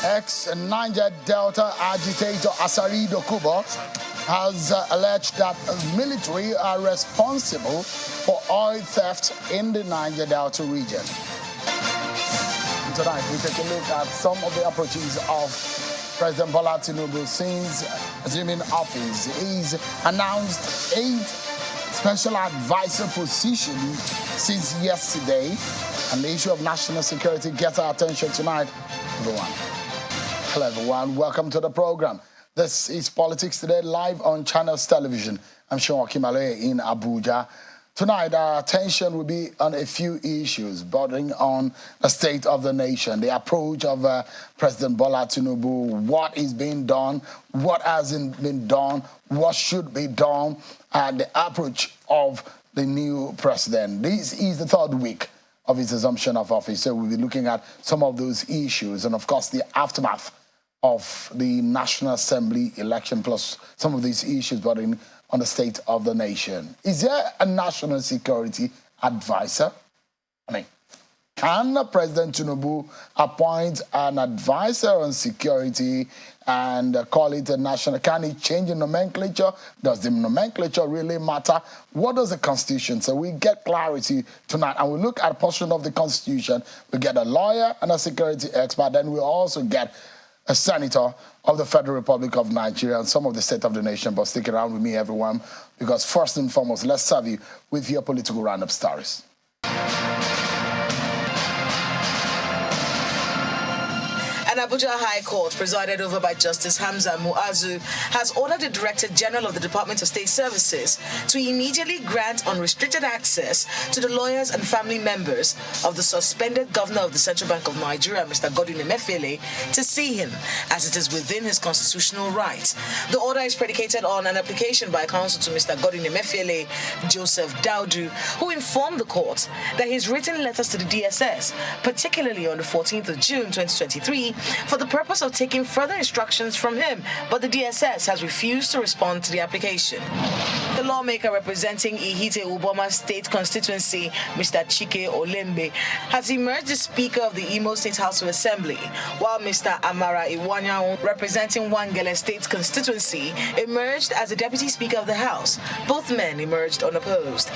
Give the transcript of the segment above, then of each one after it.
Ex-Niger Delta agitator Asari Dokubo has alleged that military are responsible for oil theft in the Niger Delta region. Tonight, we take a look at some of the approaches of President Bola Tinubu since assuming office. He's announced 8 special advisor positions since yesterday, and the issue of national security gets our attention tonight, everyone. Hello, everyone. Welcome to the program. This is Politics Today, live on Channels Television. I'm Sean Kimale in Abuja. Tonight, our attention will be on a few issues bordering on the state of the nation, the approach of President Bola Tinubu, what is being done, what hasn't been done, what should be done, and the approach of the new president. This is the 3rd week of his assumption of office, so we'll be looking at some of those issues and, of course, the aftermath of the National Assembly election, plus some of these issues bordering on the state of the nation. Is there a national security advisor? Can President Tinubu appoint an advisor on security and call it a national? Can he change the nomenclature? Does the nomenclature really matter? What does the Constitution say? We get clarity tonight, and we look at a portion of the Constitution. We get a lawyer and a security expert, then we also get a senator of the Federal Republic of Nigeria and some of the state of the nation. But stick around with me, everyone, because first and foremost, let's serve you with your political roundup stories. An Abuja High Court, presided over by Justice Hamza Muazu, has ordered the Director General of the Department of State Services to immediately grant unrestricted access to the lawyers and family members of the suspended Governor of the Central Bank of Nigeria, Mr. Godwin Emefiele, to see him, as it is within his constitutional right. The order is predicated on an application by counsel to Mr. Godwin Emefiele, Joseph Daudu, who informed the court that his written letters to the DSS, particularly on the 14th of June 2023, for the purpose of taking further instructions from him, but the DSS has refused to respond to the application. The lawmaker representing Ihite Uboma State constituency, Mr. Chike Olembe, has emerged as Speaker of the Imo State House of Assembly, while Mr. Amara Iwanya, representing Wangele State constituency, emerged as the Deputy Speaker of the House. Both men emerged unopposed.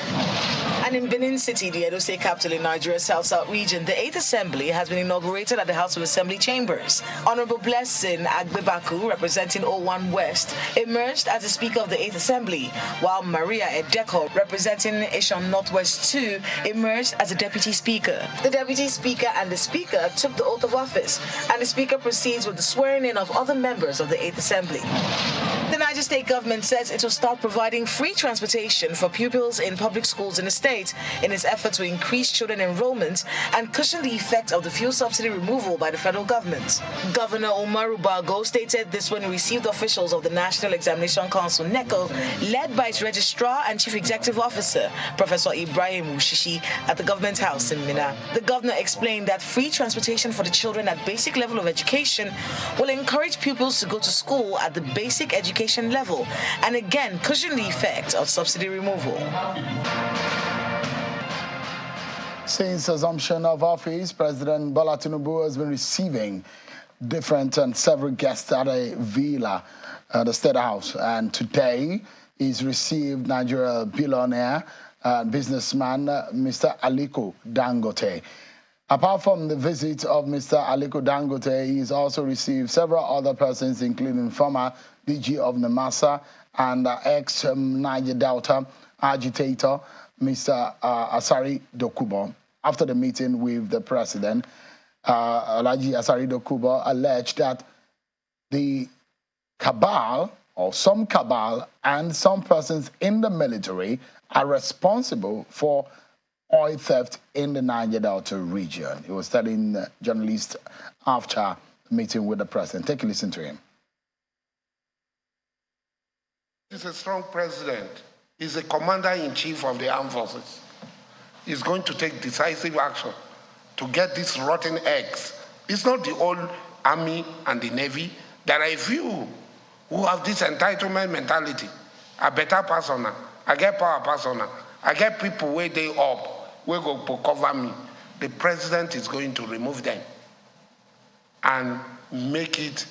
And in Benin City, the Edo State capital in Nigeria's South-South region, the 8th Assembly has been inaugurated at the House of Assembly chambers. Honorable Blessing Agbebaku, representing O1 West, emerged as the Speaker of the 8th Assembly, while Maria Edeko, representing Asian Northwest 2, emerged as the Deputy Speaker. The Deputy Speaker and the Speaker took the oath of office, and the Speaker proceeds with the swearing-in of other members of the 8th Assembly. The Niger State government says it will start providing free transportation for pupils in public schools in the state in its effort to increase children enrollment and cushion the effect of the fuel subsidy removal by the federal government. Governor Umaru Bago stated this when he received officials of the National Examination Council, NECO, led by its registrar and chief executive officer, Professor Ibrahim Ushishi, at the government house in Minna. The governor explained that free transportation for the children at basic level of education will encourage pupils to go to school at the basic education level and again cushion the effect of subsidy removal. Since assumption of office, President Bola Tinubu has been receiving different and several guests at a villa, the State House. And today, he's received Nigeria billionaire businessman Mr. Aliko Dangote. Apart from the visit of Mr. Aliko Dangote, he's also received several other persons, including former DG of Namasa and ex-Niger Delta agitator, Mr. Asari Dokubo. After the meeting with the president, Alhaji Asari Dokubo alleged that the cabal, or some cabal, and some persons in the military are responsible for oil theft in the Niger Delta region. He was telling journalists after the meeting with the president. Take a listen to him. He's a strong president. He's a commander-in-chief of the armed forces. He's going to take decisive action to get these rotten eggs. It's not the old army and the navy. There are a few who have this entitlement mentality. A better person, I get power person, I get people where they up, where go to cover me. The president is going to remove them. And make it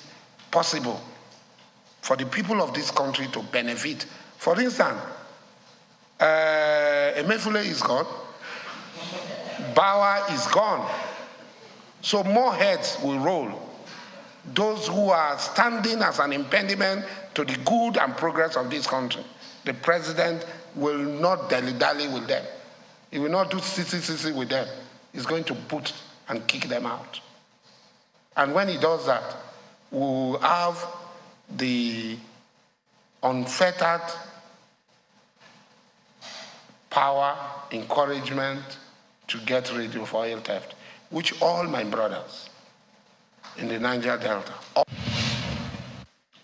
possible for the people of this country to benefit. For instance, Emefiele is gone, Bauer is gone, so more heads will roll. Those who are standing as an impediment to the good and progress of this country, the president will not dilly-dally with them. He will not do sissy with them. He's going to put and kick them out. And when he does that, we will have the unfettered power, encouragement to get rid of oil theft, which all my brothers in the Niger Delta.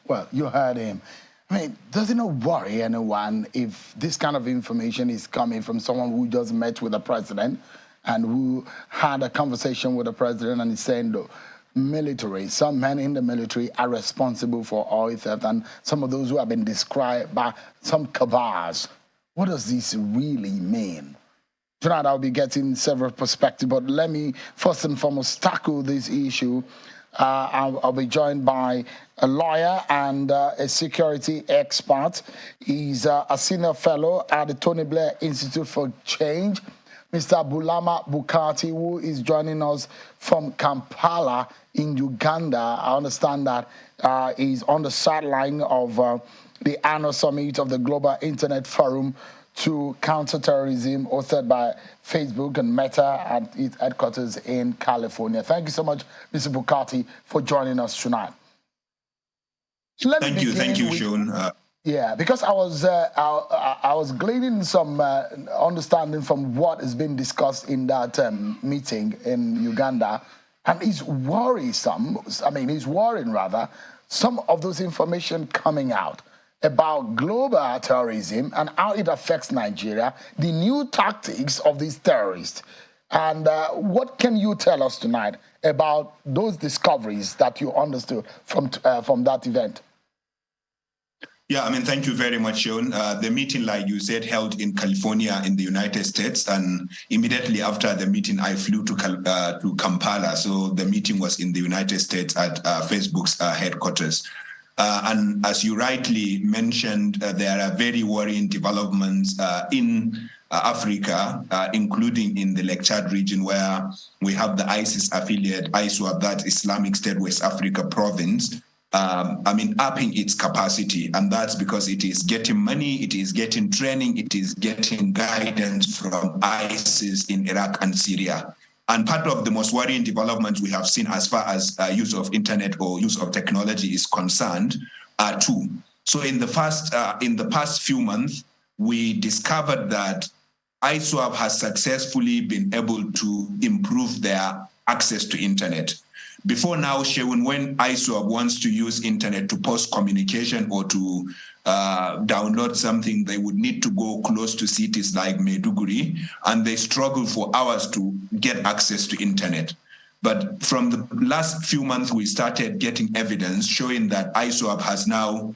Well, you heard him. I mean, does it not worry anyone if this kind of information is coming from someone who just met with the president and who had a conversation with the president and is saying, the military, some men in the military are responsible for oil theft, and some of those who have been described by some cabals? What does this really mean? Tonight I'll be getting several perspectives, but let me first and foremost tackle this issue. I'll be joined by a lawyer and a security expert. He's a senior fellow at the Tony Blair Institute for Change, Mr. Bulama Bukati, who is joining us from Kampala in Uganda. I understand that he's on the sideline of the annual summit of the Global Internet Forum to counter terrorism, hosted by Facebook and Meta at its headquarters in California. Thank you so much, Mr. Bukati, for joining us tonight. So thank you, Sean. Yeah, because I was gleaning some understanding from what has been discussed in that meeting in Uganda, and it's worrisome. I mean, it's worrying rather. Some of those information coming out about global terrorism and how it affects Nigeria, the new tactics of these terrorists. And what can you tell us tonight about those discoveries that you understood from that event? Yeah, I mean, thank you very much, Sean. The meeting, like you said, held in California in the United States, and immediately after the meeting, I flew to Kampala. So the meeting was in the United States at Facebook's headquarters. And as you rightly mentioned, there are very worrying developments in Africa, including in the Lake Chad region, where we have the ISIS affiliate, ISWAP, that Islamic State West Africa province, upping its capacity. And that's because it is getting money, it is getting training, it is getting guidance from ISIS in Iraq and Syria. And part of the most worrying developments we have seen as far as use of internet or use of technology is concerned are two. So in the past few months, we discovered that ISWAP has successfully been able to improve their access to internet. Before now, Shewin, when ISWAP wants to use internet to post communication or to download something, they would need to go close to cities like Maiduguri, and they struggle for hours to get access to internet. But from the last few months, we started getting evidence showing that ISWAP has now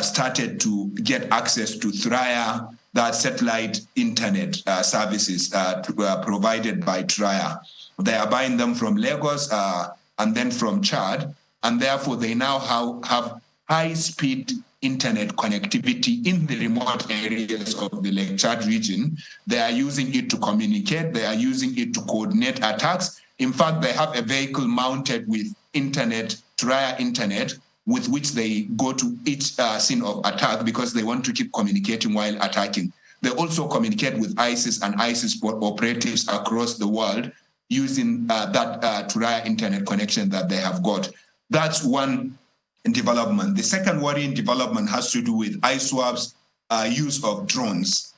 started to get access to Thraya, that satellite internet services provided by Thraya. They are buying them from Lagos and then from Chad, and therefore they now have high-speed internet connectivity in the remote areas of the Lake Chad region. They are using it to communicate. They are using it to coordinate attacks. In fact, they have a vehicle mounted with internet, Thraya internet, with which they go to each scene of attack because they want to keep communicating while attacking. They also communicate with ISIS and ISIS operatives across the world using that Thraya internet connection that they have got. That's one development. The second worrying development has to do with ISWAP's use of drones.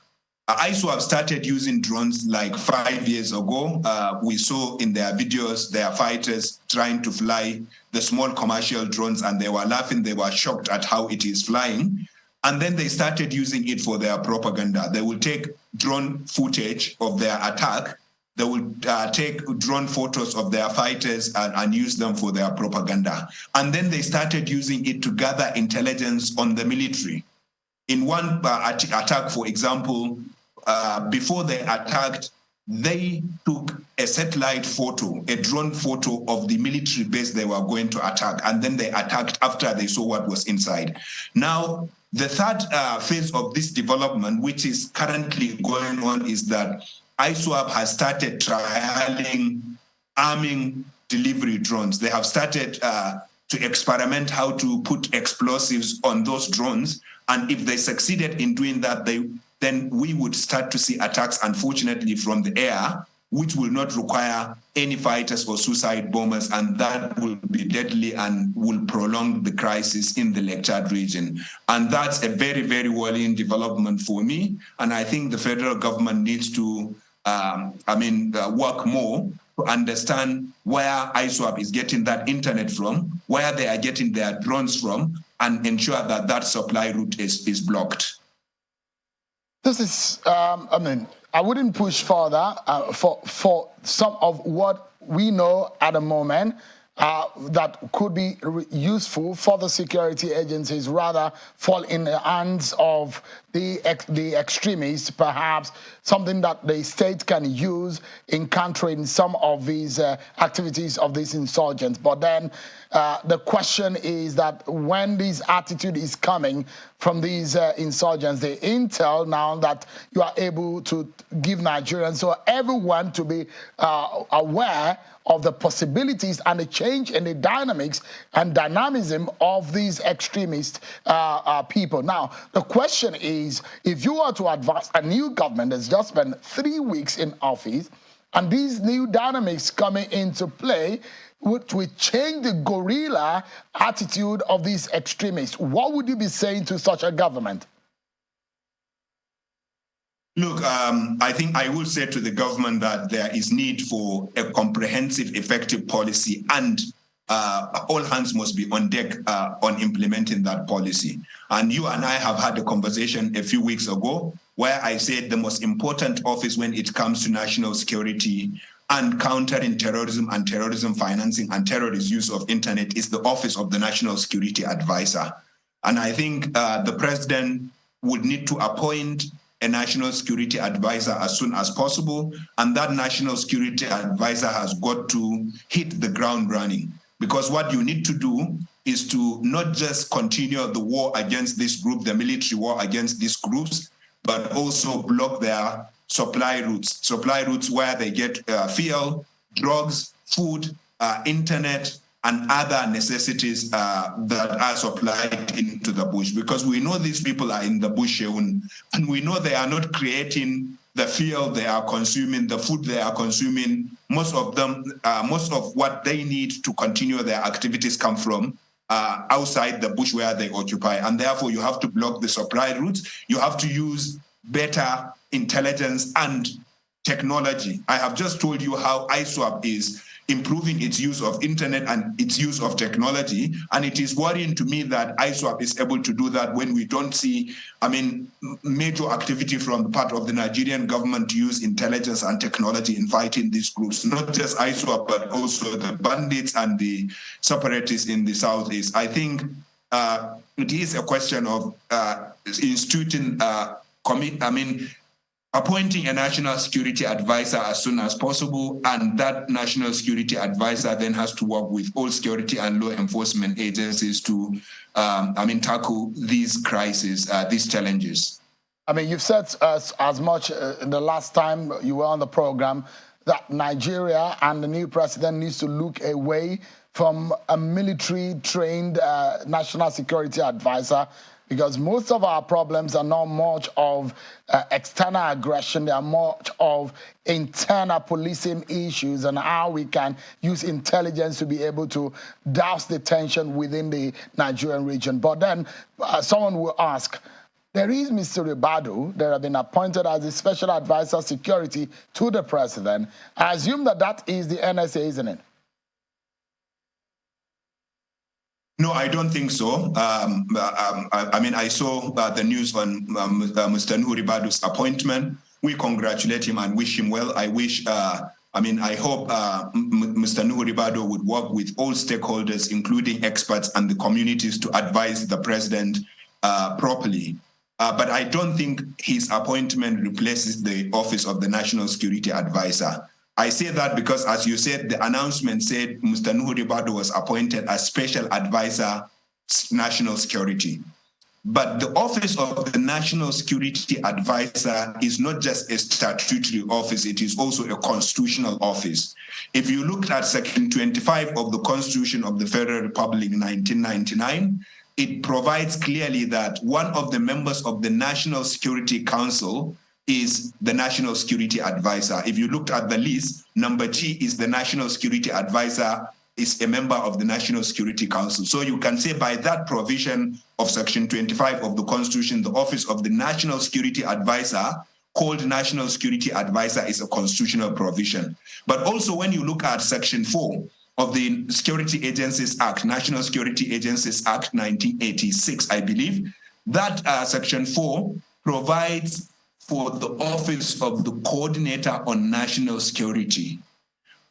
ISWAP started using drones like 5 years ago. We saw in their videos their fighters trying to fly the small commercial drones, and they were laughing, they were shocked at how it is flying. And then they started using it for their propaganda. They will take drone footage of their attack. They will take drone photos of their fighters and use them for their propaganda. And then they started using it to gather intelligence on the military. In one attack, for example, before they attacked they took a satellite photo, a drone photo of the military base they were going to attack, and then they attacked after they saw what was inside. Now, the third phase of this development, which is currently going on, is that ISWAP has started trialing arming delivery drones. They have started to experiment how to put explosives on those drones, and if they succeeded in doing that, then we would start to see attacks, unfortunately, from the air, which will not require any fighters or suicide bombers, and that will be deadly and will prolong the crisis in the Lake Chad region. And that's a very, very worrying development for me. And I think the federal government needs to, work more to understand where ISWAP is getting that internet from, where they are getting their drones from, and ensure that that supply route is blocked. This is, I wouldn't push further for some of what we know at the moment that could be useful for the security agencies, rather fall in the hands of the extremists, perhaps something that the state can use in countering some of these activities of these insurgents. But then the question is that when this attitude is coming from these insurgents, the intel now that you are able to give Nigerians, so everyone to be aware of the possibilities and the change in the dynamics and dynamism of these extremist people. Now, the question is, if you are to advance a new government that's just spent 3 weeks in office, and these new dynamics coming into play, which will change the guerrilla attitude of these extremists, what would you be saying to such a government? Look, I think I will say to the government that there is need for a comprehensive, effective policy, and all hands must be on deck on implementing that policy. And you and I have had a conversation a few weeks ago where I said the most important office when it comes to national security and countering terrorism and terrorism financing and terrorist use of internet is the office of the National Security Advisor. And I think the president would need to appoint a national security advisor as soon as possible. And that national security advisor has got to hit the ground running. Because what you need to do is to not just continue the war against this group, the military war against these groups, but also block their supply routes where they get fuel, drugs, food, internet, and other necessities that are supplied into the bush. Because we know these people are in the bush, and we know they are not creating the fuel they are consuming, the food they are consuming. Most of them, most of what they need to continue their activities come from outside the bush where they occupy. And therefore, you have to block the supply routes. You have to use better intelligence and technology. I have just told you how ISWAP is improving its use of internet and its use of technology. And it is worrying to me that ISWAP is able to do that when we don't see, major activity from the part of the Nigerian government to use intelligence and technology in fighting these groups, not just ISWAP, but also the bandits and the separatists in the southeast. I think it is a question of instituting, appointing a national security advisor as soon as possible, and that national security advisor then has to work with all security and law enforcement agencies to, tackle these crises, these challenges. You've said as much the last time you were on the program that Nigeria and the new president needs to look away from a military-trained national security advisor, because most of our problems are not much of external aggression. They are much of internal policing issues and how we can use intelligence to be able to douse the tension within the Nigerian region. But then someone will ask, there is Mr. Ribadu that has been appointed as the special advisor security to the president. I assume that is the NSA, isn't it? No, I don't think so. I saw the news on Mr. Nuhu Ribadu's appointment. We congratulate him and wish him well. I hope Mr. Nuhu Ribadu would work with all stakeholders, including experts and the communities, to advise the president properly. but I don't think his appointment replaces the office of the National Security Advisor. I say that because, as you said, the announcement said Mr. Nuhu Ribadu was appointed as Special Advisor, National Security. But the office of the National Security Advisor is not just a statutory office, it is also a constitutional office. If you look at Section 25 of the Constitution of the Federal Republic in 1999, it provides clearly that one of the members of the National Security Council is the National Security Advisor. If you looked at the list, number G is the National Security Advisor, is a member of the National Security Council. So you can say by that provision of Section 25 of the Constitution, the office of the National Security Advisor, called National Security Advisor, is a constitutional provision. But also when you look at Section 4 of the Security Agencies Act, National Security Agencies Act 1986, I believe, that Section 4 provides for the office of the Coordinator on National Security.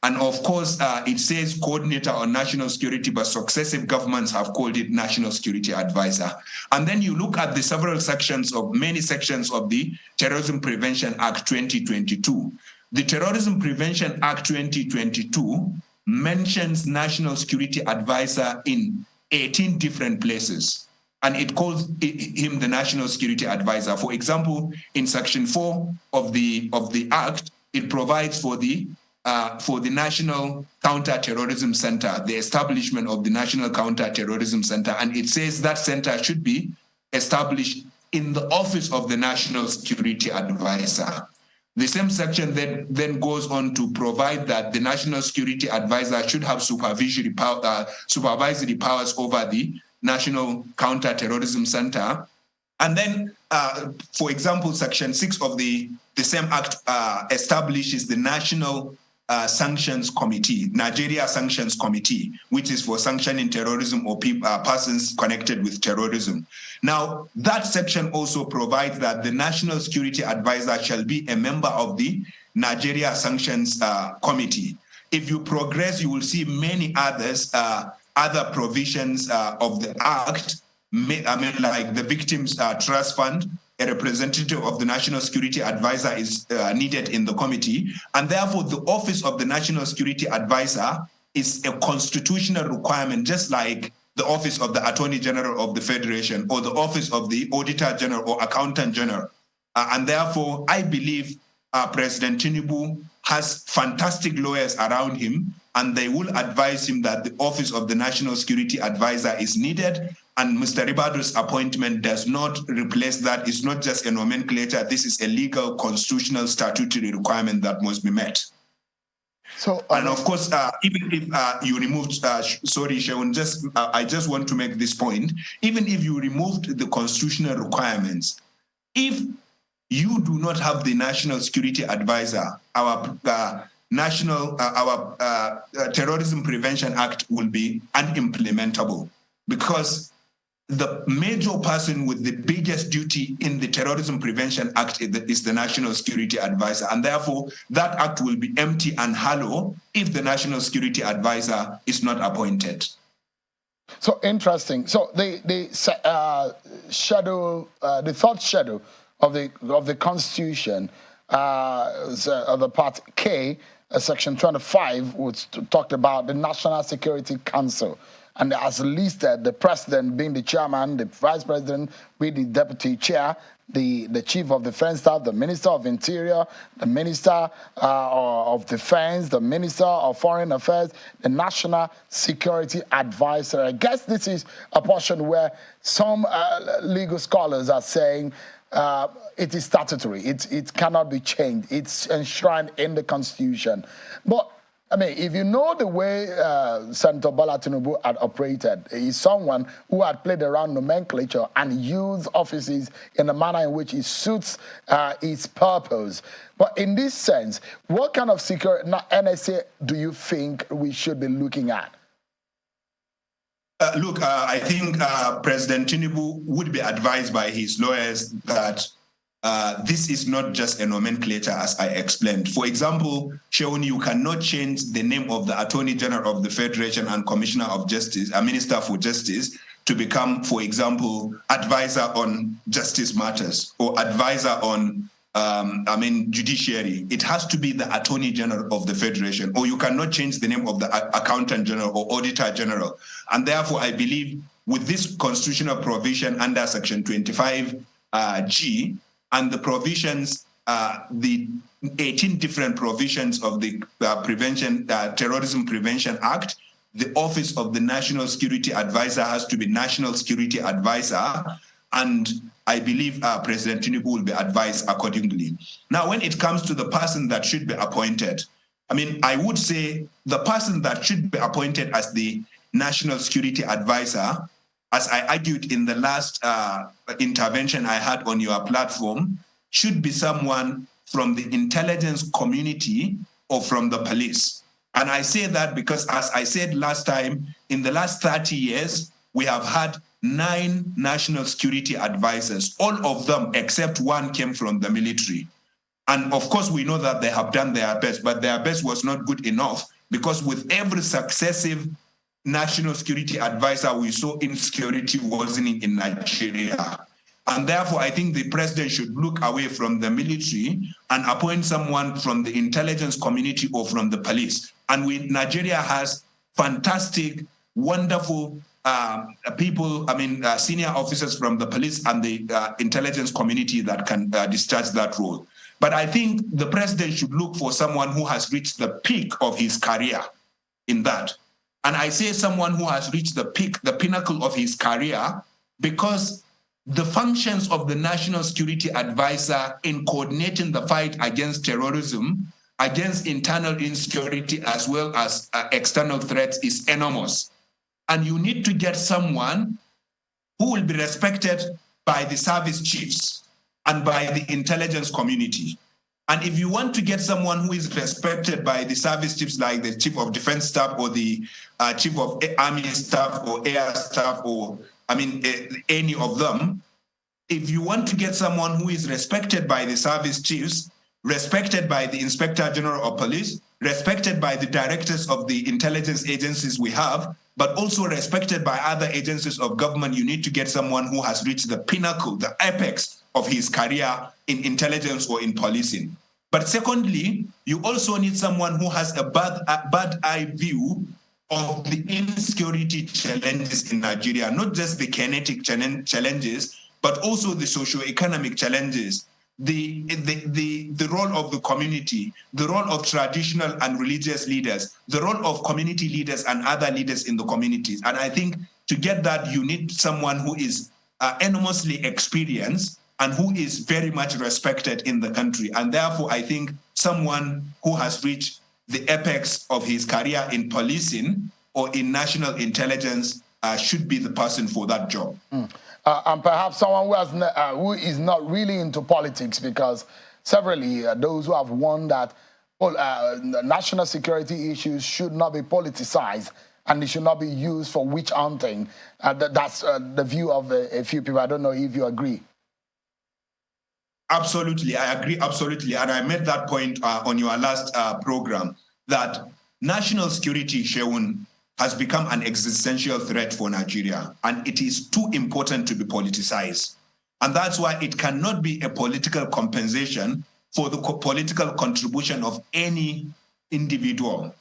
And of course, it says Coordinator on National Security, but successive governments have called it National Security Advisor. And then you look at the several sections of many sections of the Terrorism Prevention Act 2022. The Terrorism Prevention Act 2022 mentions National Security Advisor in 18 different places, and it calls him the National Security Advisor. For example, in Section 4 of the Act, it provides for the National Counter-Terrorism Center, the establishment of the National Counter-Terrorism Center, and it says that center should be established in the office of the National Security Advisor. The same section then goes on to provide that the National Security Advisor should have supervisory powers over the National Counter-Terrorism Center. And then, for example, Section 6 of the same act establishes the National Sanctions Committee, Nigeria Sanctions Committee, which is for sanctioning terrorism or persons connected with terrorism. Now, that section also provides that the National Security Advisor shall be a member of the Nigeria Sanctions Committee. If you progress, you will see many others, other provisions of the Act, like the Victims Trust Fund. A representative of the National Security Advisor is needed in the committee, and therefore the office of the National Security Advisor is a constitutional requirement, just like the office of the Attorney General of the Federation or the office of the Auditor General or Accountant General. And therefore, I believe President Tinubu has fantastic lawyers around him, and they will advise him that the office of the National Security Advisor is needed. And Mr. Ribadu's appointment does not replace that. It's not just a nomenclature. This is a legal, constitutional, statutory requirement that must be met. So, and of course, even if you removed, sorry, Shaun, I just want to make this point. Even if you removed the constitutional requirements, if you do not have the National Security Advisor, our Terrorism Prevention Act will be unimplementable, because the major person with the biggest duty in the Terrorism Prevention Act is the National Security Advisor, and therefore that act will be empty and hollow if the National Security Advisor is not appointed. So interesting. So the third schedule of the Constitution, of the Part K, Section 25, which talked about the National Security Council. And as listed, the president being the chairman, the vice president being the deputy chair, the chief of defense staff, the minister of interior, the minister of defense, the minister of foreign affairs, the national security advisor. I guess this is a portion where some legal scholars are saying it is statutory. It cannot be changed. It's enshrined in the Constitution. But I mean, if you know the way Senator Bola Tinubu had operated, he's someone who had played around nomenclature and used offices in a manner in which it suits its purpose. But in this sense, what kind of security NSA do you think we should be looking at? Look, I think President Tinubu would be advised by his lawyers that this is not just a nomenclature, as I explained. For example, Shaun, you cannot change the name of the Attorney General of the Federation and Commissioner of Justice, a Minister for Justice, to become, for example, advisor on justice matters or advisor on judiciary. It has to be the Attorney General of the Federation, or you cannot change the name of the Accountant General or Auditor General. And therefore, I believe with this constitutional provision under Section 25G and the provisions, the 18 different provisions of the Terrorism Prevention Act, the Office of the National Security Advisor has to be National Security Advisor, and I believe President Tinubu will be advised accordingly. Now, when it comes to the person that should be appointed, I would say the person that should be appointed as the National Security Advisor, as I argued in the last intervention I had on your platform, should be someone from the intelligence community or from the police. And I say that because, as I said last time, in the last 30 years, we have had 9 national security advisors. All of them, except one, came from the military. And of course, we know that they have done their best, but their best was not good enough, because with every successive national security advisor, we saw insecurity worsening in Nigeria. And therefore, I think the president should look away from the military and appoint someone from the intelligence community or from the police. And Nigeria has fantastic, wonderful people, senior officers from the police and the intelligence community that can discharge that role. But I think the president should look for someone who has reached the peak of his career in that. And I say someone who has reached the peak, the pinnacle of his career, because the functions of the National Security Advisor in coordinating the fight against terrorism, against internal insecurity, as well as external threats is enormous. And you need to get someone who will be respected by the service chiefs and by the intelligence community. And if you want to get someone who is respected by the service chiefs, like the Chief of Defense Staff or the Chief of Army Staff or Air Staff or any of them, if you want to get someone who is respected by the service chiefs, respected by the Inspector General of Police, respected by the directors of the intelligence agencies we have, but also respected by other agencies of government, you need to get someone who has reached the pinnacle, the apex of his career in intelligence or in policing. But secondly, you also need someone who has a bad eye view of the insecurity challenges in Nigeria, not just the kinetic challenges, but also the socio-economic challenges, the role of the community, the role of traditional and religious leaders, the role of community leaders and other leaders in the communities. And I think to get that, you need someone who is enormously experienced and who is very much respected in the country. And therefore, I think someone who has reached the apex of his career in policing or in national intelligence should be the person for that job. And perhaps someone who is not really into politics, because severally those who have warned that national security issues should not be politicized and they should not be used for witch hunting. That's the view of a few people. I don't know if you agree. Absolutely, I agree, absolutely. And I made that point on your last program, that national security, Sheun, has become an existential threat for Nigeria, and it is too important to be politicized. And that's why it cannot be a political compensation for the political contribution of any individual.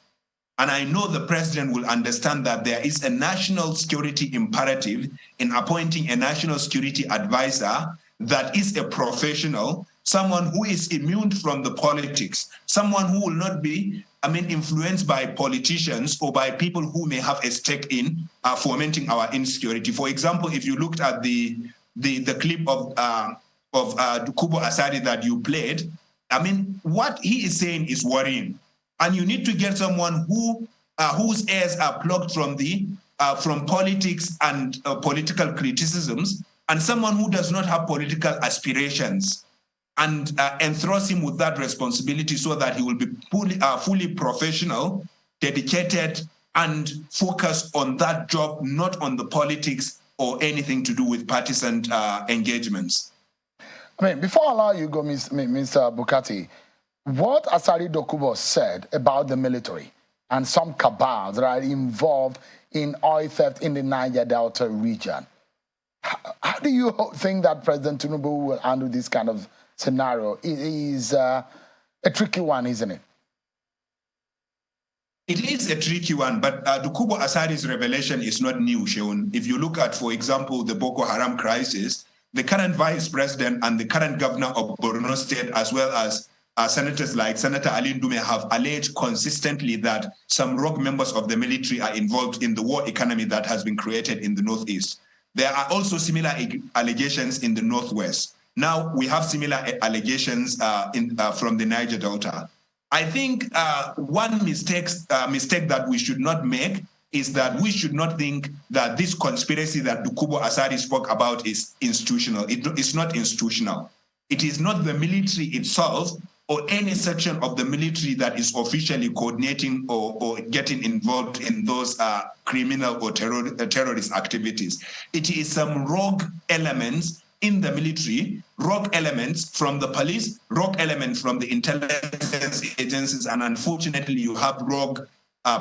And I know the president will understand that there is a national security imperative in appointing a national security advisor that is a professional, someone who is immune from the politics, someone who will not be influenced by politicians or by people who may have a stake in fomenting our insecurity. For example, if you looked at the clip of Dokubo Asari that you played, what he is saying is worrying. And you need to get someone whose ears are plugged from politics and political criticisms, and someone who does not have political aspirations, and entrust him with that responsibility so that he will be fully professional, dedicated, and focused on that job, not on the politics or anything to do with partisan engagements. Before I allow you go, Mr. Bukati, what Asari Dokubo said about the military and some cabals that are involved in oil theft in the Niger Delta region. How do you think that President Tinubu will handle this kind of scenario? It is a tricky one, isn't it? It is a tricky one, but Dokubo Asari's revelation is not new, Sheon. If you look at, for example, the Boko Haram crisis, the current vice president and the current governor of Borno State, as well as senators like Senator Ali Ndume, have alleged consistently that some rogue members of the military are involved in the war economy that has been created in the Northeast. There are also similar allegations in the Northwest. Now we have similar allegations from the Niger Delta. I think one mistake that we should not make is that we should not think that this conspiracy that Dokubo Asari spoke about is institutional. It's not institutional. It is not the military itself or any section of the military that is officially coordinating or getting involved in those criminal or terrorist activities. It is some rogue elements in the military, rogue elements from the police, rogue elements from the intelligence agencies, and unfortunately you have rogue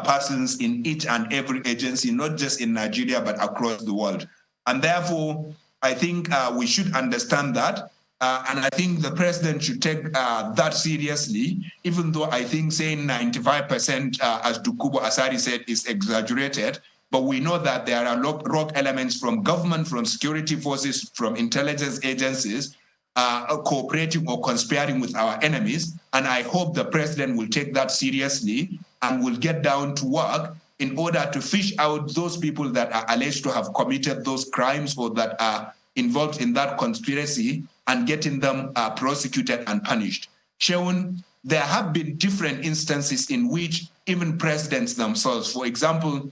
persons in each and every agency, not just in Nigeria, but across the world. And therefore, I think we should understand that. And I think the president should take that seriously, even though I think saying 95%, as Dokubo Asari said, is exaggerated. But we know that there are rogue elements from government, from security forces, from intelligence agencies, cooperating or conspiring with our enemies. And I hope the president will take that seriously and will get down to work in order to fish out those people that are alleged to have committed those crimes or that are involved in that conspiracy and getting them prosecuted and punished. Sheon, there have been different instances in which even presidents themselves, for example,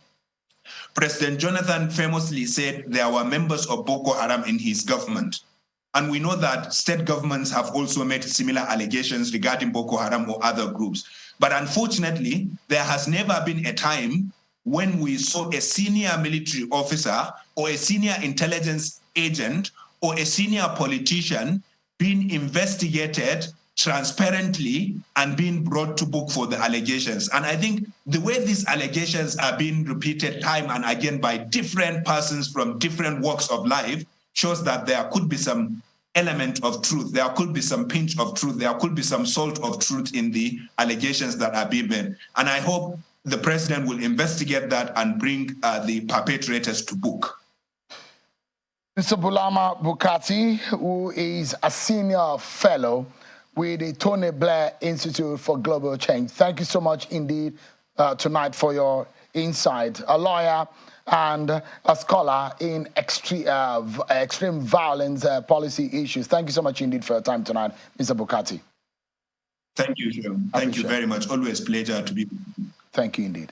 President Jonathan famously said there were members of Boko Haram in his government. And we know that state governments have also made similar allegations regarding Boko Haram or other groups. But unfortunately, there has never been a time when we saw a senior military officer or a senior intelligence agent or a senior politician being investigated transparently and being brought to book for the allegations. And I think the way these allegations are being repeated time and again by different persons from different walks of life shows that there could be some element of truth, there could be some pinch of truth, there could be some salt of truth in the allegations that are being made. And I hope the president will investigate that and bring the perpetrators to book. Mr. Bulama Bukati, who is a senior fellow with the Tony Blair Institute for Global Change. Thank you so much indeed tonight for your insight. A lawyer and a scholar in extreme violence policy issues. Thank you so much indeed for your time tonight, Mr. Bukati. Thank you, Sean. Thank you very much. Always a pleasure to be with you. Thank you indeed.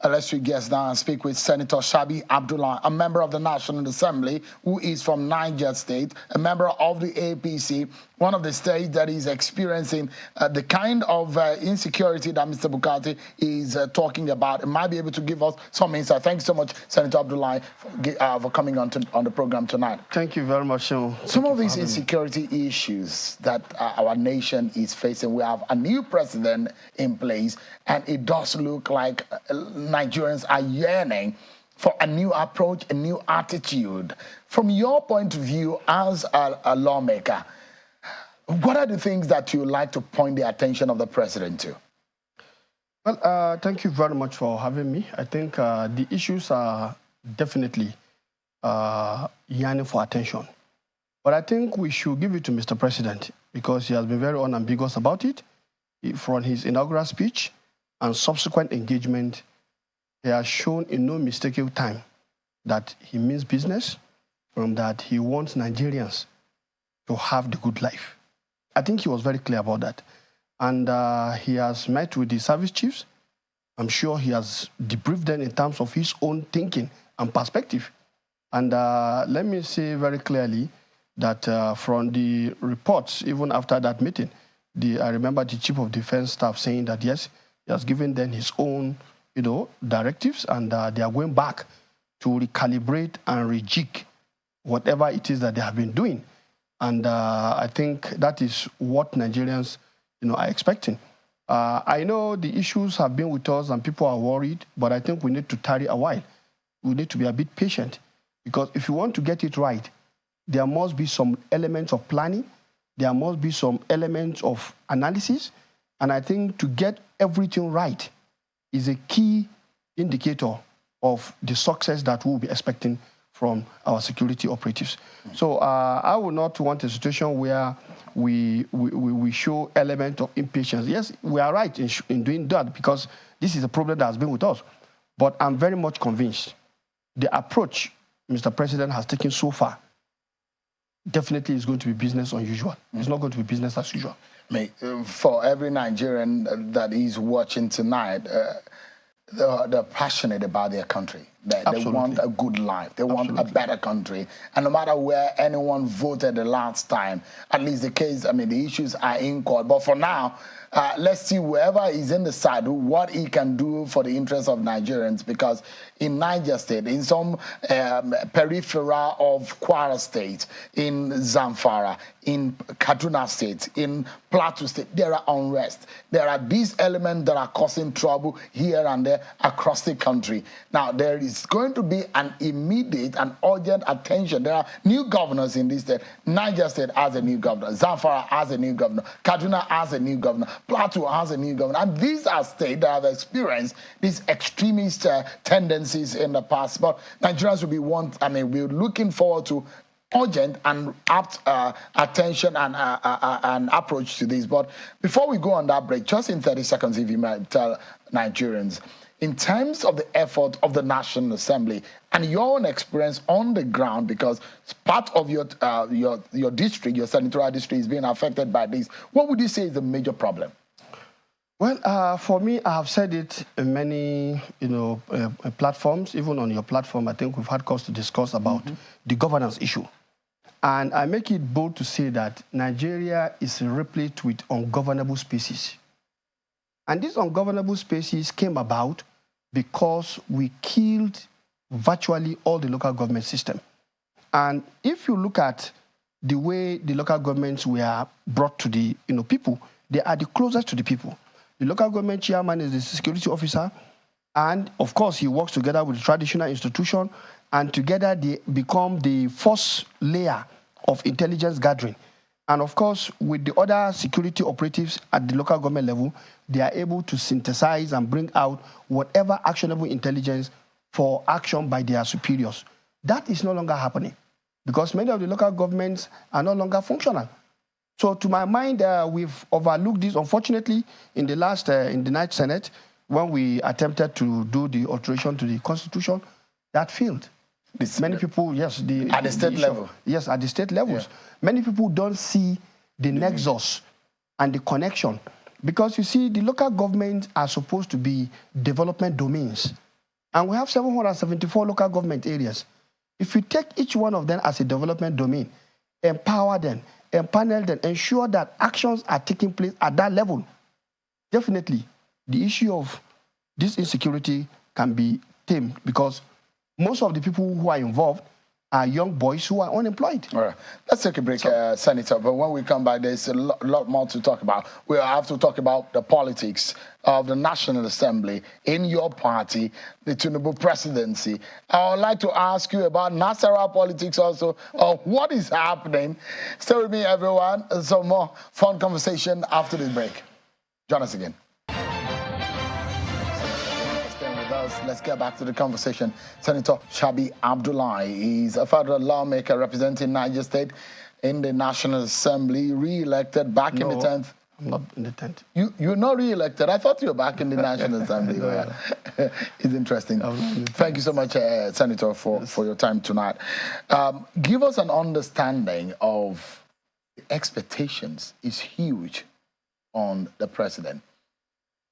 Let's switch gears now and speak with Senator Shabi Abdullah, a member of the National Assembly who is from Niger State, a member of the APC, one of the states that is experiencing the kind of insecurity that Mr. Bukati is talking about. It might be able to give us some insight. Thank you so much, Senator Abdullah, for coming on the program tonight. Thank you very much, Sean. Some of these insecurity issues that our nation is facing, we have a new president in place, and it does look like Nigerians are yearning for a new approach, a new attitude. From your point of view as a lawmaker, what are the things that you would like to point the attention of the president to? Well, thank you very much for having me. I think the issues are definitely yearning for attention. But I think we should give it to Mr. President because he has been very unambiguous about it. From his inaugural speech and subsequent engagement, he has shown in no mistaken time that he means business and that he wants Nigerians to have the good life. I think he was very clear about that. And he has met with the service chiefs. I'm sure he has debriefed them in terms of his own thinking and perspective. And let me say very clearly that from the reports, even after that meeting, I remember the Chief of Defense Staff saying that, yes, he has given them his own, directives, and they are going back to recalibrate and rejig whatever it is that they have been doing. And I think that is what Nigerians, are expecting. I know the issues have been with us and people are worried, but I think we need to tarry a while we need to be a bit patient, because if you want to get it right, there must be some elements of planning, there must be some elements of analysis, and I think to get everything right is a key indicator of the success that we'll be expecting from our security operatives. So I would not want a situation where we show element of impatience. Yes, we are right in doing that, because this is a problem that has been with us. But I'm very much convinced the approach Mr. President has taken so far definitely is going to be business unusual. It's not going to be business as usual. For every Nigerian that is watching tonight, they're passionate about their country. They want a good life. They want a better country. And no matter where anyone voted the last time, at least the case, the issues are in court. But for now, let's see whoever is in the saddle, what he can do for the interests of Nigerians. Because in Niger State, in some peripheral of Kwara State, in Zamfara, in Kaduna State, in Plateau State, there are unrest. There are these elements that are causing trouble here and there across the country. Now, there is going to be an immediate and urgent attention. There are new governors in this state. Niger State has a new governor. Zamfara has a new governor. Kaduna has a new governor. Plateau has a new governor. And these are states that have experienced these extremist tendencies in the past. But Nigerians will be we're looking forward to urgent and apt attention and approach to this. But before we go on that break, just in 30 seconds, if you might tell Nigerians, in terms of the effort of the National Assembly and your own experience on the ground, because part of your district, your senatorial district, is being affected by this, what would you say is the major problem? Well, for me, I have said it in many, platforms. Even on your platform, I think we've had cause to discuss about the governance issue. And I make it bold to say that Nigeria is replete with ungovernable spaces. And these ungovernable spaces came about because we killed virtually all the local government system. And if you look at the way the local governments were brought to the people, they are the closest to the people. The local government chairman is the security officer, and of course he works together with the traditional institution, and together they become the first layer of intelligence gathering. And of course, with the other security operatives at the local government level, they are able to synthesize and bring out whatever actionable intelligence for action by their superiors. That is no longer happening because many of the local governments are no longer functional. So to my mind, we've overlooked this. Unfortunately, in the last, in the Ninth Senate, when we attempted to do the alteration to the Constitution, that failed. Many people, yes, at the state level. Yes, at the state levels. Yeah. Many people don't see the nexus and the connection. Because you see, the local governments are supposed to be development domains. And we have 774 local government areas. If you take each one of them as a development domain, empower them, empanel them, ensure that actions are taking place at that level, definitely the issue of this insecurity can be tamed, because most of the people who are involved are young boys who are unemployed. All right. Let's take a break, Senator. But when we come back, there's a lot more to talk about. We'll have to talk about the politics of the National Assembly in your party, the Tinubu presidency. I would like to ask you about Nasarawa politics also, what is happening. Stay with me, everyone. Some more fun conversation after this break. Join us again. Let's get back to the conversation. Senator Shabi Abdullahi is a federal lawmaker representing Niger State in the National Assembly, re-elected back in the 10th. I'm not in the 10th. You're not re-elected. I thought you were back in the National Assembly. It's interesting. Thank you so much, Senator, for your time tonight. Give us an understanding of the expectations. Is huge on the president.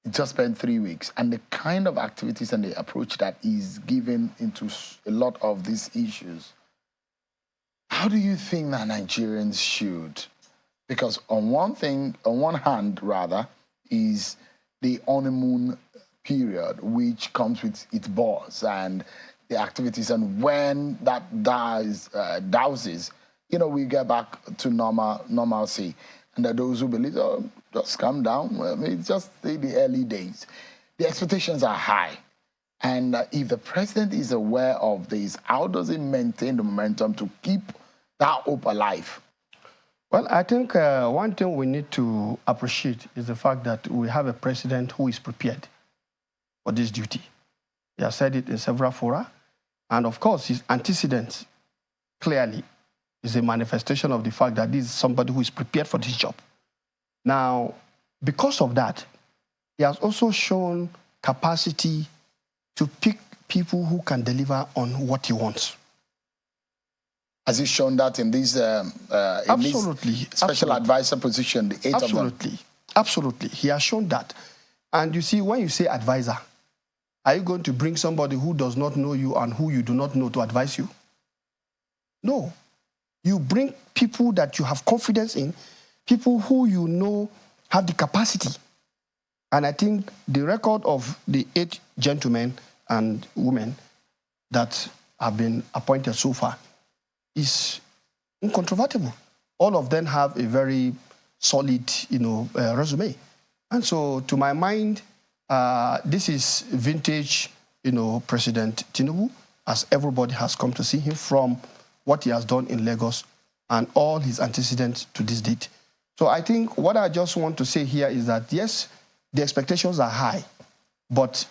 It just spent 3 weeks, and the kind of activities and the approach that is given into a lot of these issues. How do you think that Nigerians should? Because on one hand, is the honeymoon period, which comes with its buzz and the activities, and when that douses, we get back to normalcy. And there are those who believe, just calm down. It's just the early days. The expectations are high. And if the president is aware of this, how does he maintain the momentum to keep that hope alive? Well, I think one thing we need to appreciate is the fact that we have a president who is prepared for this duty. He has said it in several fora. And of course, his antecedents clearly is a manifestation of the fact that this is somebody who is prepared for this job. Now, because of that, he has also shown capacity to pick people who can deliver on what he wants. Has he shown that in this special advisor position, the 8 of them? Absolutely. He has shown that. And you see, when you say advisor, are you going to bring somebody who does not know you and who you do not know to advise you? No. You bring people that you have confidence in, people who you know have the capacity. And I think the record of the 8 gentlemen and women that have been appointed so far is incontrovertible. All of them have a very solid, resume. And so, to my mind, this is vintage, President Tinubu, as everybody has come to see him from what he has done in Lagos and all his antecedents to this date. So I think what I just want to say here is that, yes, the expectations are high, but,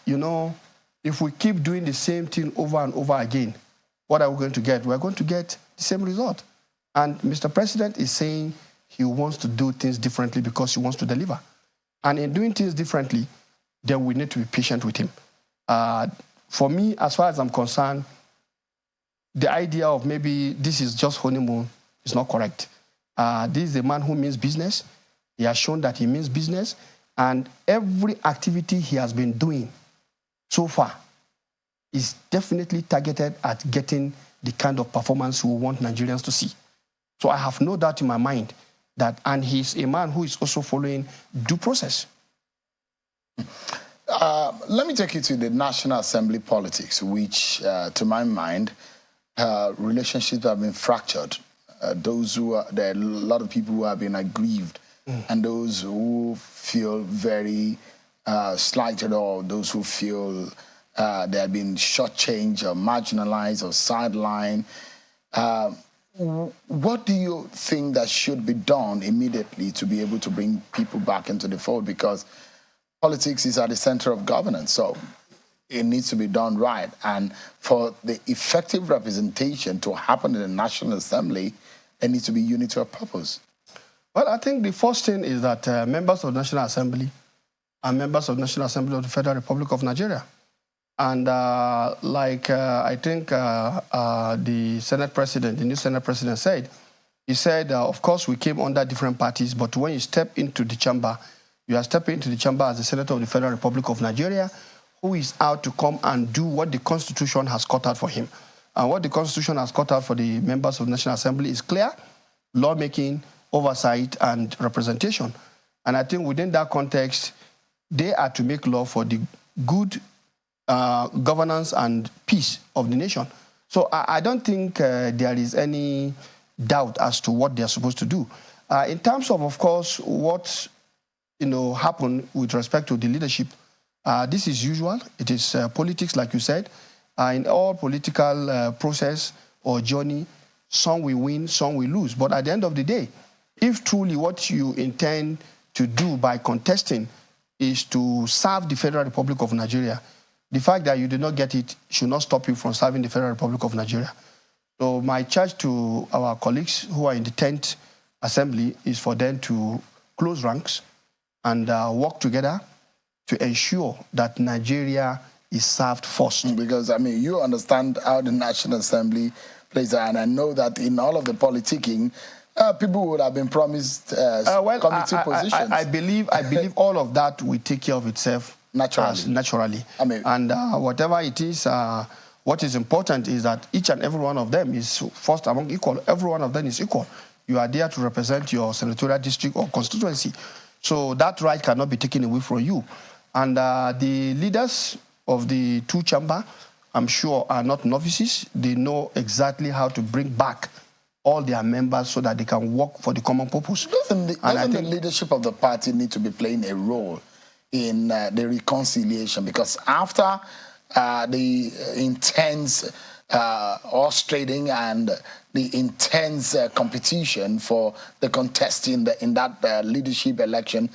if we keep doing the same thing over and over again, what are we going to get? We're going to get the same result. And Mr. President is saying he wants to do things differently because he wants to deliver. And in doing things differently, then we need to be patient with him. For me, as far as I'm concerned, the idea of maybe this is just honeymoon is not correct. This is a man who means business. He has shown that he means business. And every activity he has been doing so far is definitely targeted at getting the kind of performance we want Nigerians to see. So I have no doubt in my mind that, and he's a man who is also following due process. Let me take you to the National Assembly politics, which, to my mind, relationships have been fractured. There are a lot of people who have been aggrieved, and those who feel very slighted, or those who feel they have been shortchanged or marginalized or sidelined. What do you think that should be done immediately to be able to bring people back into the fold? Because politics is at the center of governance, so it needs to be done right. And for the effective representation to happen in the National Assembly, there needs to be unity of purpose. Well, I think the first thing is that members of the National Assembly are members of the National Assembly of the Federal Republic of Nigeria. And I think the Senate President, the new Senate President said, he said, of course, we came under different parties, but when you step into the chamber, you are stepping into the chamber as a senator of the Federal Republic of Nigeria, who is out to come and do what the Constitution has cut out for him. And what the Constitution has cut out for the members of the National Assembly is clear: lawmaking, oversight, and representation. And I think within that context, they are to make law for the good governance and peace of the nation. So I don't think there is any doubt as to what they are supposed to do. In terms of course, what happened with respect to the leadership, this is usual. It is politics, like you said. In all political process or journey, some will win, some will lose. But at the end of the day, if truly what you intend to do by contesting is to serve the Federal Republic of Nigeria, the fact that you did not get it should not stop you from serving the Federal Republic of Nigeria. So my charge to our colleagues who are in the 10th Assembly is for them to close ranks and work together to ensure that Nigeria is served first. Because, you understand how the National Assembly plays, and I know that in all of the politicking, people would have been promised committee positions. I believe all of that will take care of itself naturally. And whatever it is, what is important is that each and every one of them is first among equal. Every one of them is equal. You are there to represent your senatorial district or constituency. So that right cannot be taken away from you. And the leaders of the two chambers, I'm sure, are not novices. They know exactly how to bring back all their members so that they can work for the common purpose. Doesn't the leadership of the party need to be playing a role in the reconciliation? Because after the intense horse trading and the intense competition for the contesting in that leadership election,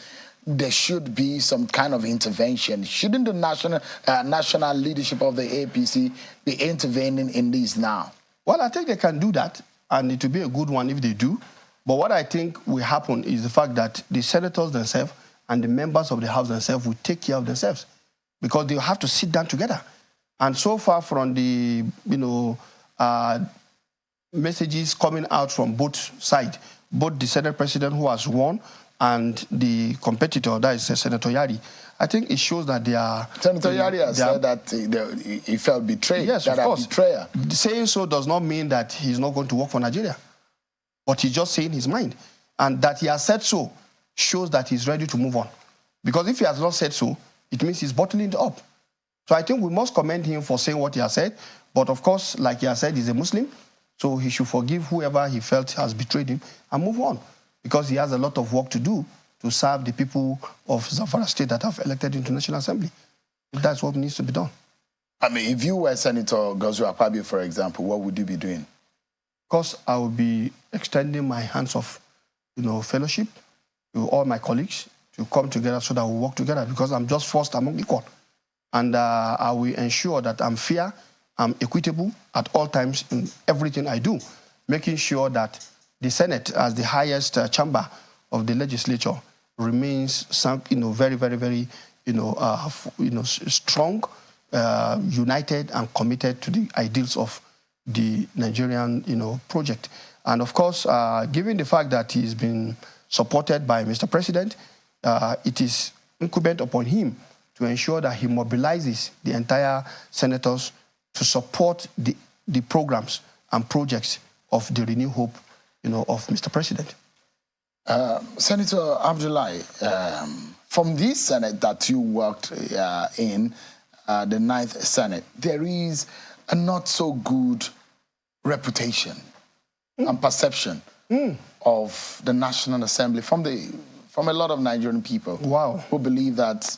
there should be some kind of intervention. Shouldn't the national leadership of the APC be intervening in this now? Well, I think they can do that, and it will be a good one if they do. But what I think will happen is the fact that the senators themselves and the members of the House themselves will take care of themselves, because they have to sit down together. And so far from the, messages coming out from both sides, both the Senate President who has won and the competitor, that is Senator Yari, I think it shows that they are... Senator Yari has said that he felt betrayed. Yes, of course. Betrayer. Saying so does not mean that he's not going to work for Nigeria. But he's just saying his mind. And that he has said so shows that he's ready to move on. Because if he has not said so, it means he's bottling it up. So I think we must commend him for saying what he has said. But of course, like he has said, he's a Muslim. So he should forgive whoever he felt has betrayed him and move on. Because he has a lot of work to do to serve the people of Zamfara State that have elected into National Assembly. That's what needs to be done. I mean, if you were Senator Gozu Akpabio, for example, what would you be doing? Of course, I would be extending my hands of, fellowship to all my colleagues to come together so that we work together, because I'm just first among equal. And I will ensure that I'm fair, I'm equitable at all times in everything I do, making sure that the Senate, as the highest chamber of the legislature, remains very, very, very, strong, united, and committed to the ideals of the Nigerian, project. And of course, given the fact that he's been supported by Mr. President, it is incumbent upon him to ensure that he mobilizes the entire senators to support the programs and projects of the renewed hope, of Mr. President. Senator Abdullahi, from this Senate that you worked in, the 9th Senate, there is a not so good reputation and perception of the National Assembly from a lot of Nigerian people. Wow. Who believe that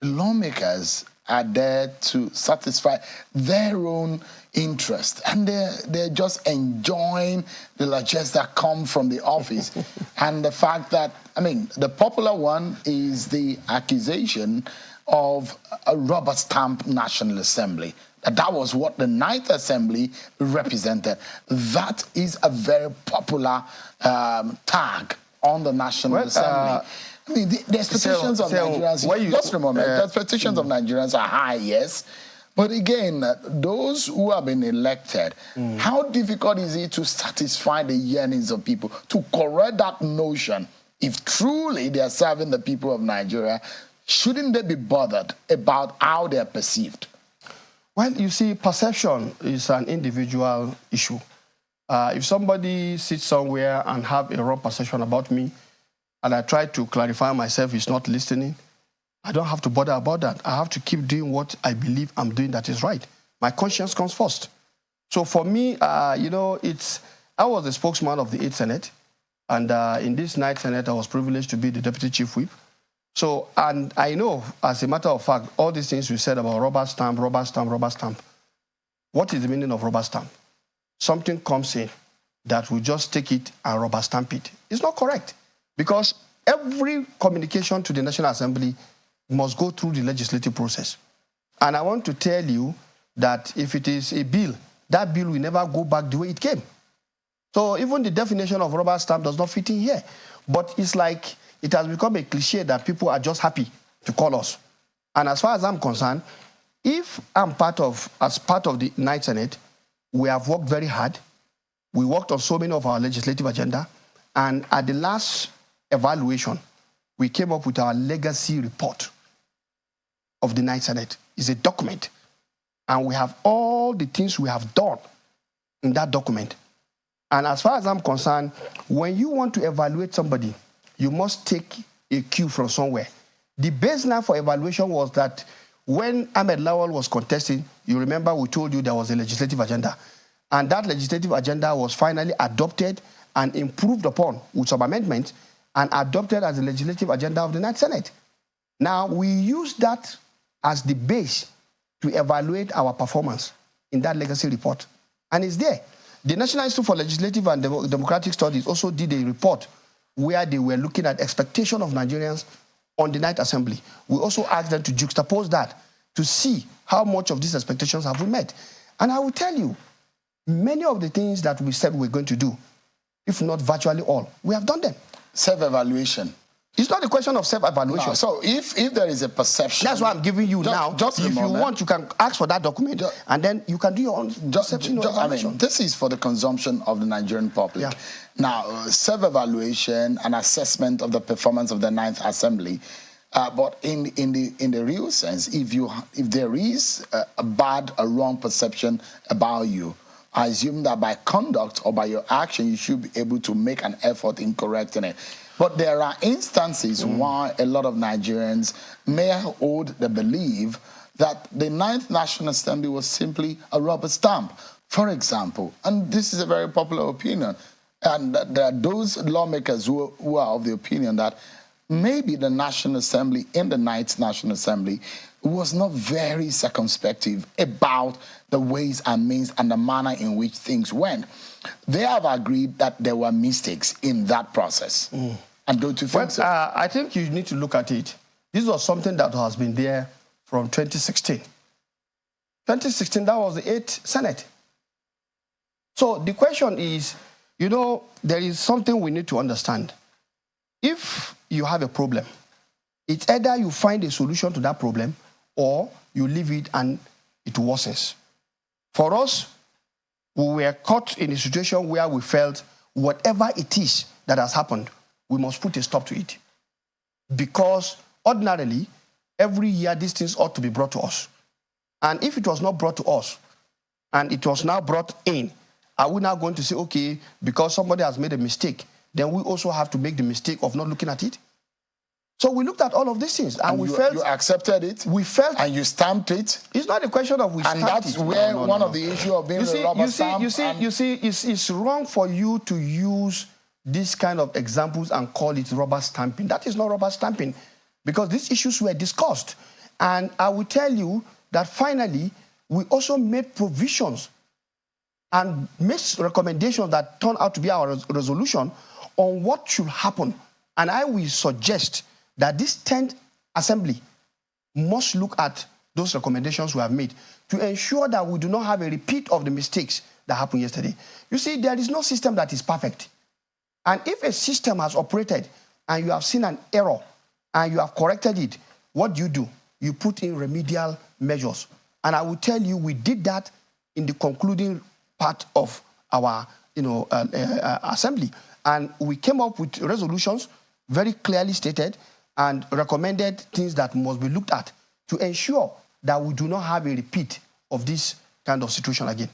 lawmakers are there to satisfy their own interest, and they're just enjoying the largesse that come from the office. And the fact that, the popular one is the accusation of a rubber stamp National Assembly. That was what the 9th Assembly represented. That is a very popular tag on the National Assembly. The expectations of Nigerians, just a moment, the expectations of Nigerians are high, yes. But again, those who have been elected, how difficult is it to satisfy the yearnings of people, to correct that notion? If truly they are serving the people of Nigeria, shouldn't they be bothered about how they are perceived? Well, you see, perception is an individual issue. If somebody sits somewhere and have a wrong perception about me, and I try to clarify myself, he's not listening, I don't have to bother about that. I have to keep doing what I believe I'm doing that is right. My conscience comes first. So for me, I was the spokesman of the 8th Senate, and in this 9th Senate, I was privileged to be the Deputy Chief Whip. So, and I know, as a matter of fact, all these things we said about rubber stamp, rubber stamp, rubber stamp. What is the meaning of rubber stamp? Something comes in that we just take it and rubber stamp it. It's not correct, because every communication to the National Assembly must go through the legislative process. And I want to tell you that if it is a bill, that bill will never go back the way it came. So even the definition of rubber stamp does not fit in here. But it's like it has become a cliche that people are just happy to call us. And as far as I'm concerned, if I'm as part of the 9th Senate, we have worked very hard. We worked on so many of our legislative agenda. And at the last evaluation, we came up with our legacy report of the 9th Senate. It's a document. And we have all the things we have done in that document. And as far as I'm concerned, when you want to evaluate somebody, you must take a cue from somewhere. The baseline for evaluation was that when Ahmed Lawal was contesting, you remember we told you there was a legislative agenda. And that legislative agenda was finally adopted and improved upon with some amendments and adopted as the legislative agenda of the 9th Senate. Now, we use that as the base to evaluate our performance in that legacy report. And it's there. The National Institute for Legislative and Democratic Studies also did a report where they were looking at expectation of Nigerians on the night assembly. We also asked them to juxtapose that to see how much of these expectations have we met. And I will tell you, many of the things that we said we're going to do, if not virtually all, we have done them. Self-evaluation. It's not a question of self-evaluation. No, so if there is a perception... That's what I'm giving you now. Just if you want, you can ask for that document, and then you can do your own perception evaluation. I mean, this is for the consumption of the Nigerian public. Yeah. Now, self-evaluation and assessment of the performance of the 9th Assembly, but in the real sense, if there is a bad, a wrong perception about you, I assume that by conduct or by your action, you should be able to make an effort in correcting it. But there are instances why a lot of Nigerians may hold the belief that the 9th National Assembly was simply a rubber stamp. For example, and this is a very popular opinion, and there are those lawmakers who are of the opinion that maybe the National Assembly in the 9th National Assembly was not very circumspective about the ways and means and the manner in which things went. They have agreed that there were mistakes in that process. And don't you think so? I think you need to look at it. This was something that has been there from 2016. 2016, that was the 8th Senate. So the question is, you know, there is something we need to understand. If you have a problem, it's either you find a solution to that problem or you leave it and it worsens. For us, we were caught in a situation where we felt whatever it is that has happened, we must put a stop to it. Because ordinarily, every year these things ought to be brought to us. And if it was not brought to us, and it was now brought in, are we now going to say, okay, because somebody has made a mistake, then we also have to make the mistake of not looking at it? So we looked at all of these things, and we felt... You accepted it? We felt... And you stamped it? It's not a question of we stamped it. And that's where one of the issues of being a rubber stamp... You see, it's wrong for you to use these kind of examples and call it rubber stamping. That is not rubber stamping, because these issues were discussed. And I will tell you that finally, we also made provisions and made recommendations that turned out to be our resolution on what should happen. And I will suggest that this 10th Assembly must look at those recommendations we have made to ensure that we do not have a repeat of the mistakes that happened yesterday. You see, there is no system that is perfect. And if a system has operated and you have seen an error and you have corrected it, what do? You put in remedial measures. And I will tell you, we did that in the concluding part of our assembly. And we came up with resolutions very clearly stated and recommended things that must be looked at to ensure that we do not have a repeat of this kind of situation again.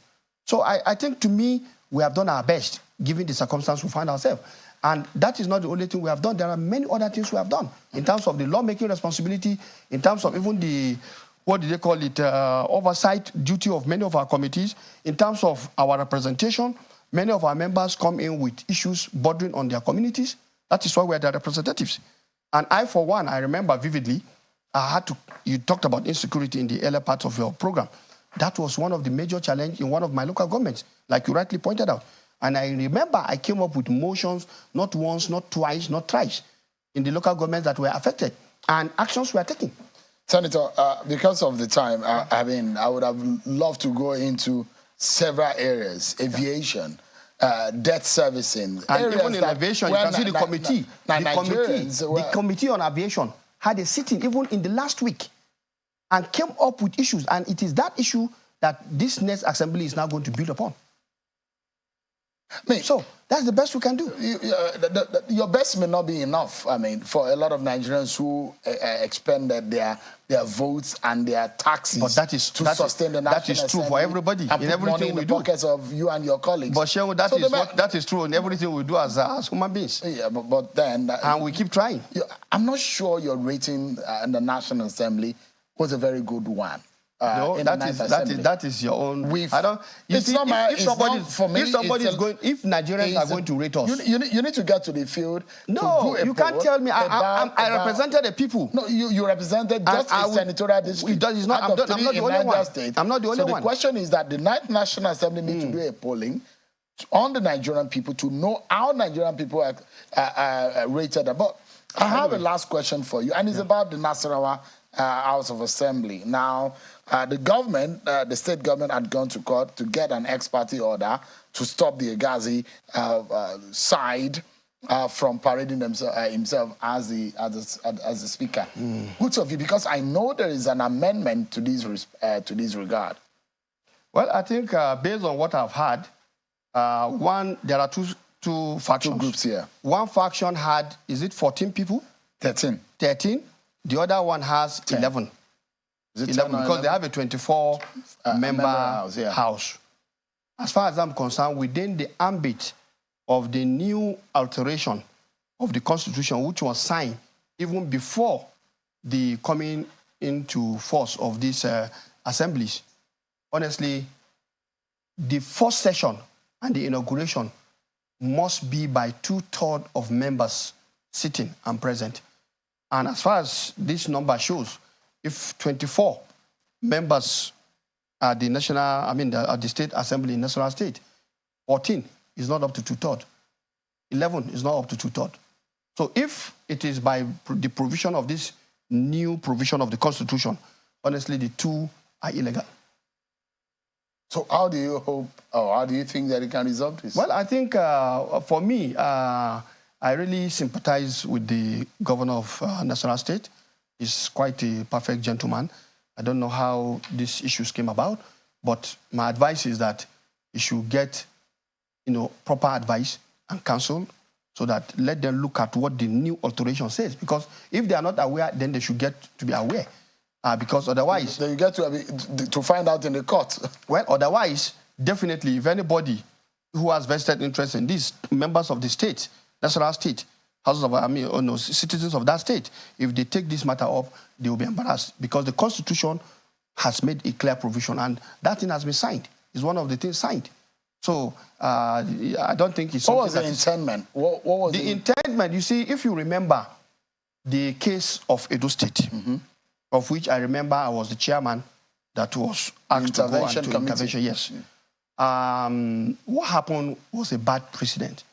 So I think, to me, we have done our best, given the circumstance we find ourselves. And that is not the only thing we have done. There are many other things we have done in terms of the lawmaking responsibility, in terms of even the, what do they call it, oversight duty of many of our committees, in terms of our representation. Many of our members come in with issues bordering on their communities. That is why we are their representatives. And I, for one, I remember vividly, you talked about insecurity in the earlier part of your program. That was one of the major challenges in one of my local governments, like you rightly pointed out. And I remember I came up with motions, not once, not twice, not thrice, in the local governments that were affected, and actions were taken. Senator, because of the time, I would have loved to go into several areas: aviation, debt servicing. And even in aviation, you can see the committee. The committee on aviation had a sitting even in the last week and came up with issues. And it is that issue that this next assembly is now going to build upon. So that's the best we can do. Your best may not be enough, I mean, for a lot of Nigerians who expended their votes and their taxes, but that is, to sustain the national That is true for everybody, in everything we do. Pockets of you and your colleagues. But Shehu, that is true in everything we do as human beings. Yeah, but then... and we keep trying. I'm not sure your rating in the National Assembly was a very good one. No, in that the is Ninth that Assembly. is that is your own. I don't. You It's see, not my. if somebody for me. If somebody is going, if Nigerians are going to rate us, you need to get to the field. No, to do you can't tell me. I represented the people. No, you represented just a senatorial district. I'm not the only one. I'm not the only one. So the question is that the Ninth National Assembly need to do a polling on the Nigerian people to know how Nigerian people are rated. But I have a last question for you, and it's about the Nasarawa House of Assembly. Now, the government, the state government, had gone to court to get an ex-party order to stop the Hegazi side from parading himself as the speaker. Which of you? Because I know there is an amendment to this regard. Well, I think based on what I've heard, there are two factions. 2 groups here. One faction had, is it 14 people? 13. 13. The other one has 10. 11. Is it 11 because 11? they have a 24-member house. As far as I'm concerned, within the ambit of the new alteration of the Constitution, which was signed even before the coming into force of these assemblies, honestly, the first session and the inauguration must be by 2/3 of members sitting and present. And as far as this number shows, if 24 members at the at the State Assembly in Nasarawa State, 14 is not up to 2/3. 11 is not up to 2/3. So if it is by the provision of this new provision of the Constitution, honestly, the 2 are illegal. So how do you hope, or how do you think that it can resolve this? Well, I think for me, I really sympathize with the governor of Nasarawa State. He's quite a perfect gentleman. I don't know how these issues came about, but my advice is that he should get, proper advice and counsel, so that let them look at what the new alteration says. Because if they are not aware, then they should get to be aware. Because otherwise... Then you get to find out in the court. Well, otherwise, definitely, if anybody who has vested interest in these members of the state, Nasarawa State, citizens of that state, if they take this matter up, they will be embarrassed, because the Constitution has made a clear provision, and that thing has been signed. It's one of the things signed. So I don't think it's... What was the intendment? What was the intendment? You see, if you remember the case of Edo State, of which I remember I was the chairman that was asked to go into intervention. Yes. What happened was a bad precedent,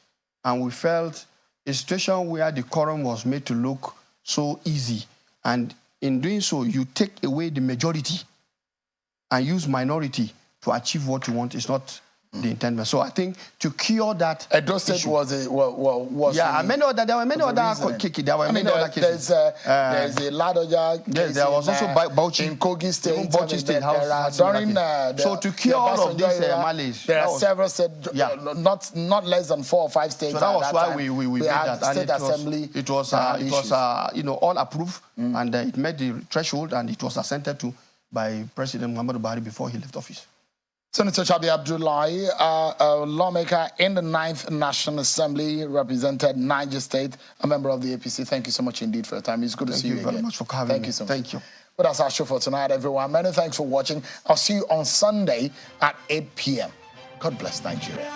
and we felt a situation where the quorum was made to look so easy, and in doing so, you take away the majority and use minority to achieve what you want is not the intendment. So I think to cure that... Edo State was a... yeah, there were many other cases. There's a Ladoja case. There was also Bauchi. In Kogi State. Even Bauchi State House. So to cure all of these malaise... There are several states, not less than 4 or 5 states. So that was why we made that. State Assembly. It was all approved, and it met the threshold, and it was assented to by President Muhammadu Buhari before he left office. Senator Chabi Abdullahi, a lawmaker in the 9th National Assembly, represented Niger State, a member of the APC. Thank you so much indeed for your time. It's good to see you again. Thank you very much for having me. Thank you so much. Thank you. Well, that's our show for tonight, everyone. Many thanks for watching. I'll see you on Sunday at 8 p.m. God bless Nigeria.